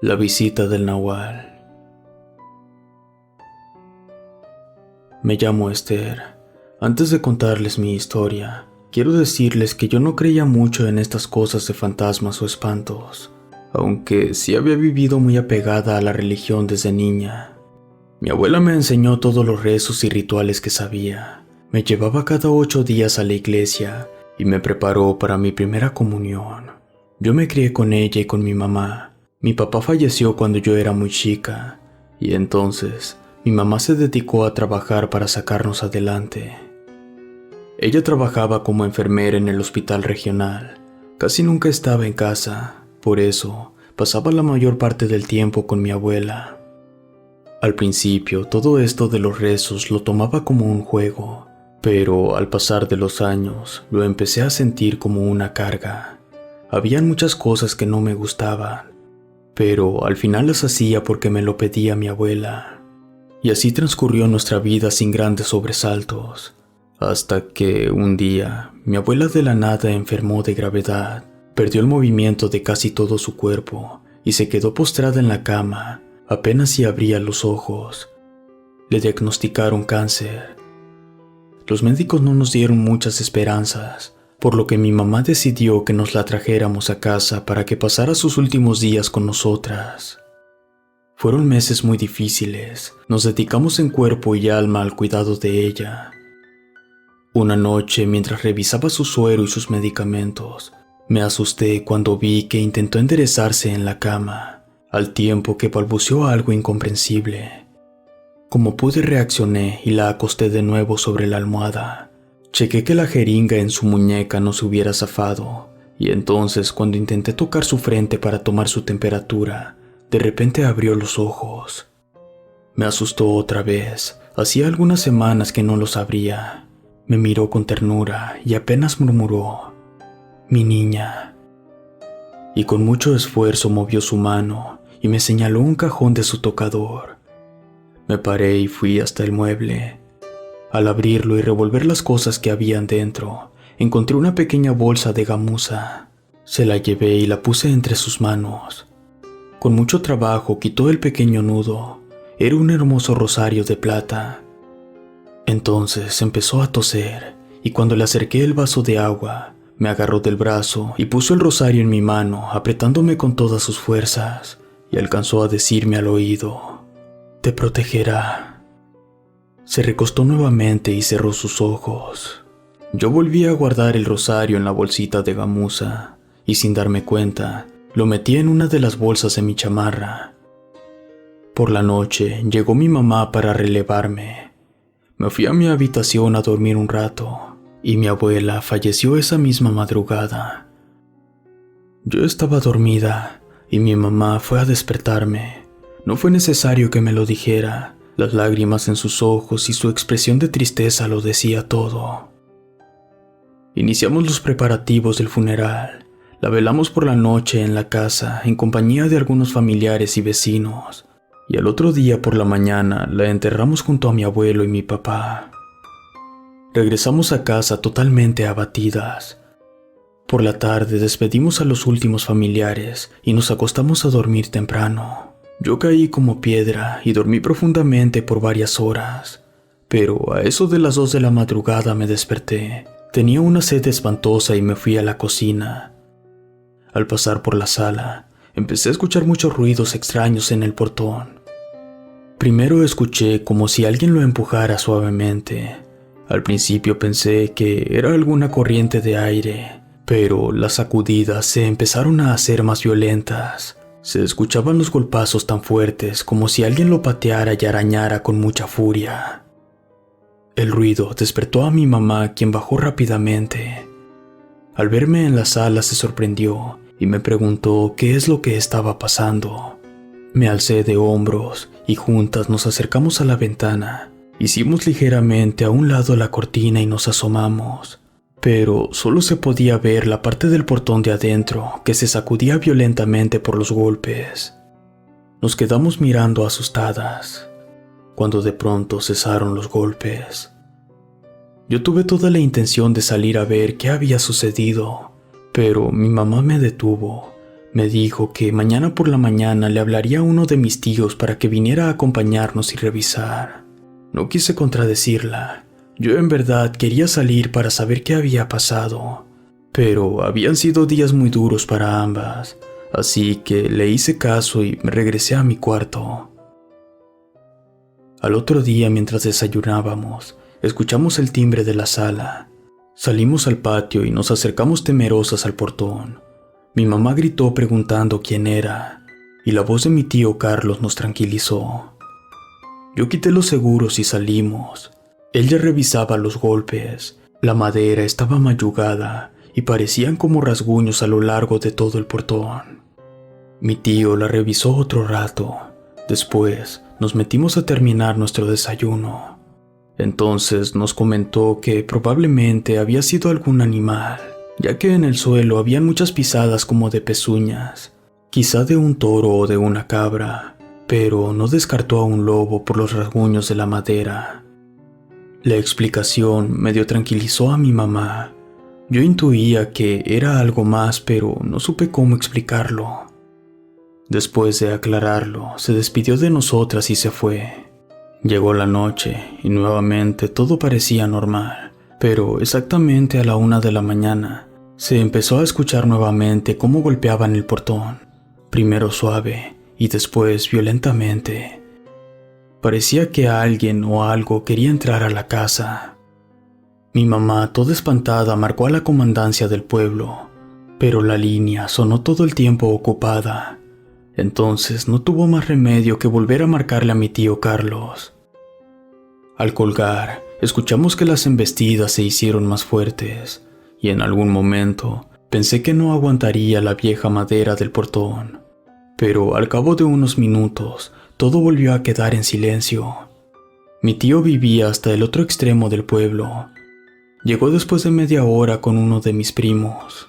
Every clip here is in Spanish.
La visita del Nahual. Me llamo Esther. Antes de contarles mi historia, quiero decirles que yo no creía mucho en estas cosas de fantasmas o espantos, aunque sí había vivido muy apegada a la religión desde niña. Mi abuela me enseñó todos los rezos y rituales que sabía. Me llevaba cada 8 días a la iglesia y me preparó para mi primera comunión. Yo me crié con ella y con mi mamá. Mi papá falleció cuando yo era muy chica, y entonces mi mamá se dedicó a trabajar para sacarnos adelante. Ella trabajaba como enfermera en el hospital regional. Casi nunca estaba en casa, por eso pasaba la mayor parte del tiempo con mi abuela. Al principio, todo esto de los rezos lo tomaba como un juego, pero al pasar de los años lo empecé a sentir como una carga. Habían muchas cosas que no me gustaban, pero al final las hacía porque me lo pedía mi abuela. Y así transcurrió nuestra vida sin grandes sobresaltos, hasta que un día mi abuela de la nada enfermó de gravedad, perdió el movimiento de casi todo su cuerpo y se quedó postrada en la cama, apenas si abría los ojos. Le diagnosticaron cáncer. Los médicos no nos dieron muchas esperanzas, por lo que mi mamá decidió que nos la trajéramos a casa para que pasara sus últimos días con nosotras. Fueron meses muy difíciles, nos dedicamos en cuerpo y alma al cuidado de ella. Una noche, mientras revisaba su suero y sus medicamentos, me asusté cuando vi que intentó enderezarse en la cama, al tiempo que balbuceó algo incomprensible. Como pude reaccioné y la acosté de nuevo sobre la almohada. Chequé que la jeringa en su muñeca no se hubiera zafado, y entonces cuando intenté tocar su frente para tomar su temperatura, de repente abrió los ojos. Me asustó otra vez, hacía algunas semanas que no los abría. Me miró con ternura y apenas murmuró, «Mi niña». Y con mucho esfuerzo movió su mano y me señaló un cajón de su tocador. Me paré y fui hasta el mueble. Al abrirlo y revolver las cosas que habían dentro, encontré una pequeña bolsa de gamuza. Se la llevé y la puse entre sus manos. Con mucho trabajo quitó el pequeño nudo. Era un hermoso rosario de plata. Entonces empezó a toser, y cuando le acerqué el vaso de agua, me agarró del brazo y puso el rosario en mi mano, apretándome con todas sus fuerzas, y alcanzó a decirme al oído, «Te protegerá». Se recostó nuevamente y cerró sus ojos. Yo volví a guardar el rosario en la bolsita de gamuza y sin darme cuenta, lo metí en una de las bolsas de mi chamarra. Por la noche llegó mi mamá para relevarme. Me fui a mi habitación a dormir un rato y mi abuela falleció esa misma madrugada. Yo estaba dormida y mi mamá fue a despertarme. No fue necesario que me lo dijera. Las lágrimas en sus ojos y su expresión de tristeza lo decía todo. Iniciamos los preparativos del funeral. La velamos por la noche en la casa en compañía de algunos familiares y vecinos, y al otro día por la mañana la enterramos junto a mi abuelo y mi papá. Regresamos a casa totalmente abatidas. Por la tarde despedimos a los últimos familiares y nos acostamos a dormir temprano. Yo caí como piedra y dormí profundamente por varias horas, pero a eso de las 2 de la madrugada me desperté. Tenía una sed espantosa y me fui a la cocina. Al pasar por la sala, empecé a escuchar muchos ruidos extraños en el portón. Primero escuché como si alguien lo empujara suavemente. Al principio pensé que era alguna corriente de aire, pero las sacudidas se empezaron a hacer más violentas. Se escuchaban los golpazos tan fuertes como si alguien lo pateara y arañara con mucha furia. El ruido despertó a mi mamá, quien bajó rápidamente. Al verme en la sala se sorprendió y me preguntó qué es lo que estaba pasando. Me alcé de hombros y juntas nos acercamos a la ventana. Hicimos ligeramente a un lado la cortina y nos asomamos. Pero solo se podía ver la parte del portón de adentro que se sacudía violentamente por los golpes. Nos quedamos mirando asustadas, cuando de pronto cesaron los golpes. Yo tuve toda la intención de salir a ver qué había sucedido, pero mi mamá me detuvo. Me dijo que mañana por la mañana le hablaría a uno de mis tíos para que viniera a acompañarnos y revisar. No quise contradecirla. Yo en verdad quería salir para saber qué había pasado, pero habían sido días muy duros para ambas, así que le hice caso y me regresé a mi cuarto. Al otro día, mientras desayunábamos, escuchamos el timbre de la sala. Salimos al patio y nos acercamos temerosas al portón. Mi mamá gritó preguntando quién era, y la voz de mi tío Carlos nos tranquilizó. Yo quité los seguros y salimos. Él ya revisaba los golpes. La madera estaba mayugada y parecían como rasguños a lo largo de todo el portón. Mi tío la revisó otro rato. Después nos metimos a terminar nuestro desayuno. Entonces nos comentó que probablemente había sido algún animal, ya que en el suelo habían muchas pisadas como de pezuñas, quizá de un toro o de una cabra, pero no descartó a un lobo por los rasguños de la madera. La explicación medio tranquilizó a mi mamá. Yo intuía que era algo más, pero no supe cómo explicarlo. Después de aclararlo, se despidió de nosotras y se fue. Llegó la noche y nuevamente todo parecía normal, pero exactamente a la 1 de la mañana se empezó a escuchar nuevamente cómo golpeaban el portón, primero suave y después violentamente. Parecía que alguien o algo quería entrar a la casa. Mi mamá, toda espantada, marcó a la comandancia del pueblo, pero la línea sonó todo el tiempo ocupada. Entonces no tuvo más remedio que volver a marcarle a mi tío Carlos. Al colgar, escuchamos que las embestidas se hicieron más fuertes, y en algún momento pensé que no aguantaría la vieja madera del portón. Pero al cabo de unos minutos, todo volvió a quedar en silencio. Mi tío vivía hasta el otro extremo del pueblo. Llegó después de media hora con uno de mis primos.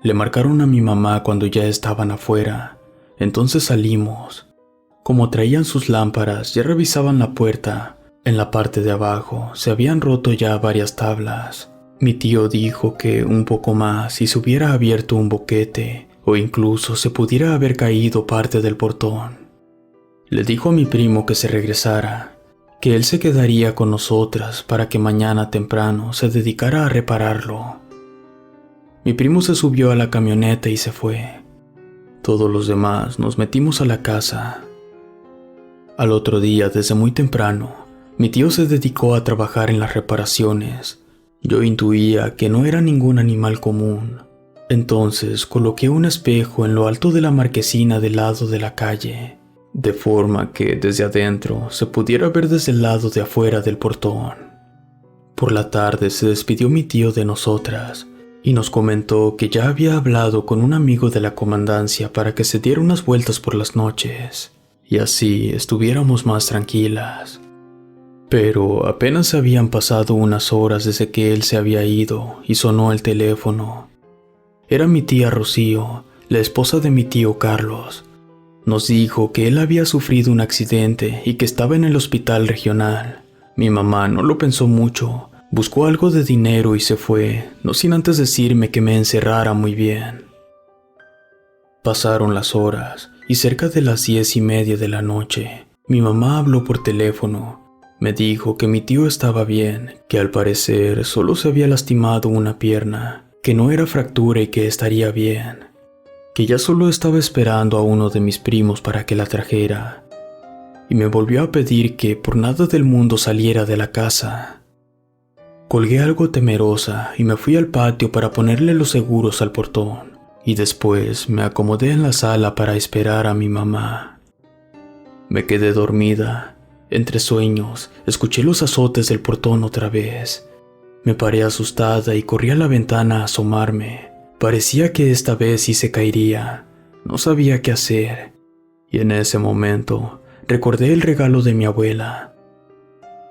Le marcaron a mi mamá cuando ya estaban afuera. Entonces salimos. Como traían sus lámparas, ya revisaban la puerta. En la parte de abajo se habían roto ya varias tablas. Mi tío dijo que un poco más y se hubiera abierto un boquete, o incluso se pudiera haber caído parte del portón. Le dijo a mi primo que se regresara, que él se quedaría con nosotras para que mañana temprano se dedicara a repararlo. Mi primo se subió a la camioneta y se fue. Todos los demás nos metimos a la casa. Al otro día, desde muy temprano, mi tío se dedicó a trabajar en las reparaciones. Yo intuía que no era ningún animal común. Entonces coloqué un espejo en lo alto de la marquesina del lado de la calle, de forma que desde adentro se pudiera ver desde el lado de afuera del portón. Por la tarde se despidió mi tío de nosotras y nos comentó que ya había hablado con un amigo de la comandancia para que se diera unas vueltas por las noches, y así estuviéramos más tranquilas. Pero apenas habían pasado unas horas desde que él se había ido y sonó el teléfono. Era mi tía Rocío, la esposa de mi tío Carlos. Nos dijo que él había sufrido un accidente y que estaba en el hospital regional. Mi mamá no lo pensó mucho, buscó algo de dinero y se fue, no sin antes decirme que me encerrara muy bien. Pasaron las horas y cerca de las 10:30 de la noche, mi mamá habló por teléfono. Me dijo que mi tío estaba bien, que al parecer solo se había lastimado una pierna, que no era fractura y que estaría bien, que ya solo estaba esperando a uno de mis primos para que la trajera, y me volvió a pedir que por nada del mundo saliera de la casa. Colgué algo temerosa y me fui al patio para ponerle los seguros al portón, y después me acomodé en la sala para esperar a mi mamá. Me quedé dormida. Entre sueños, escuché los azotes del portón otra vez. Me paré asustada y corrí a la ventana a asomarme. Parecía que esta vez sí se caería. No sabía qué hacer. Y en ese momento, recordé el regalo de mi abuela.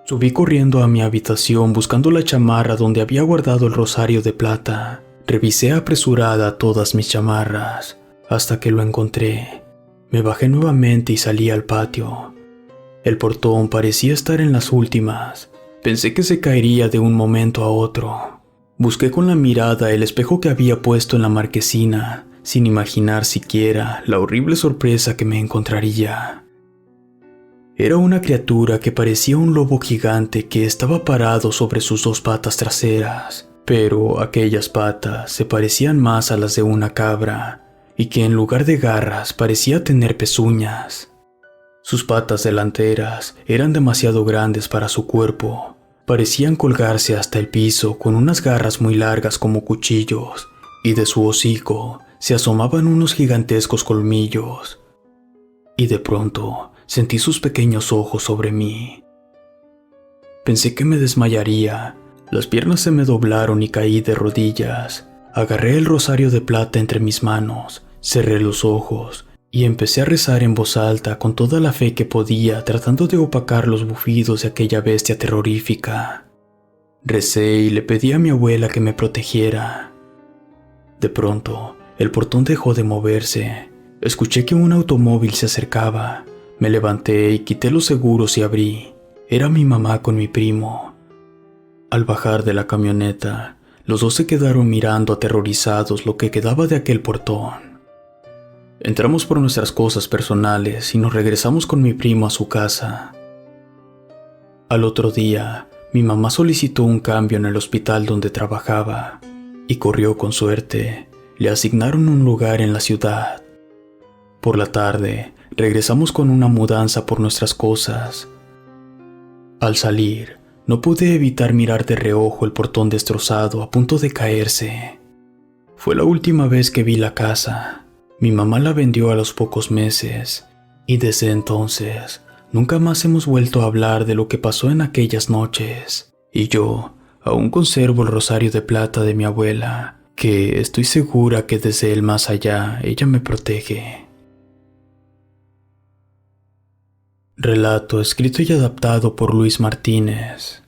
Subí corriendo a mi habitación buscando la chamarra donde había guardado el rosario de plata. Revisé apresurada todas mis chamarras, hasta que lo encontré. Me bajé nuevamente y salí al patio. El portón parecía estar en las últimas. Pensé que se caería de un momento a otro. Busqué con la mirada el espejo que había puesto en la marquesina. sin imaginar siquiera la horrible sorpresa que me encontraría. Era una criatura que parecía un lobo gigante que estaba parado sobre sus dos patas traseras, pero aquellas patas se parecían más a las de una cabra, y que en lugar de garras parecía tener pezuñas. Sus patas delanteras eran demasiado grandes para su cuerpo, parecían colgarse hasta el piso con unas garras muy largas como cuchillos, y de su hocico se asomaban unos gigantescos colmillos. Y de pronto sentí sus pequeños ojos sobre mí. Pensé que me desmayaría, las piernas se me doblaron y caí de rodillas. Agarré el rosario de plata entre mis manos, cerré los ojos y empecé a rezar en voz alta con toda la fe que podía, tratando de opacar los bufidos de aquella bestia terrorífica. Recé y le pedí a mi abuela que me protegiera. De pronto, el portón dejó de moverse. Escuché que un automóvil se acercaba. Me levanté y quité los seguros y abrí. Era mi mamá con mi primo. Al bajar de la camioneta, los dos se quedaron mirando aterrorizados lo que quedaba de aquel portón. Entramos por nuestras cosas personales y nos regresamos con mi primo a su casa. Al otro día, mi mamá solicitó un cambio en el hospital donde trabajaba y corrió con suerte. Le asignaron un lugar en la ciudad. Por la tarde, regresamos con una mudanza por nuestras cosas. Al salir, no pude evitar mirar de reojo el portón destrozado a punto de caerse. Fue la última vez que vi la casa. Mi mamá la vendió a los pocos meses, y desde entonces nunca más hemos vuelto a hablar de lo que pasó en aquellas noches. Y yo aún conservo el rosario de plata de mi abuela, que estoy segura que desde el más allá ella me protege. Relato escrito y adaptado por Luis Martínez.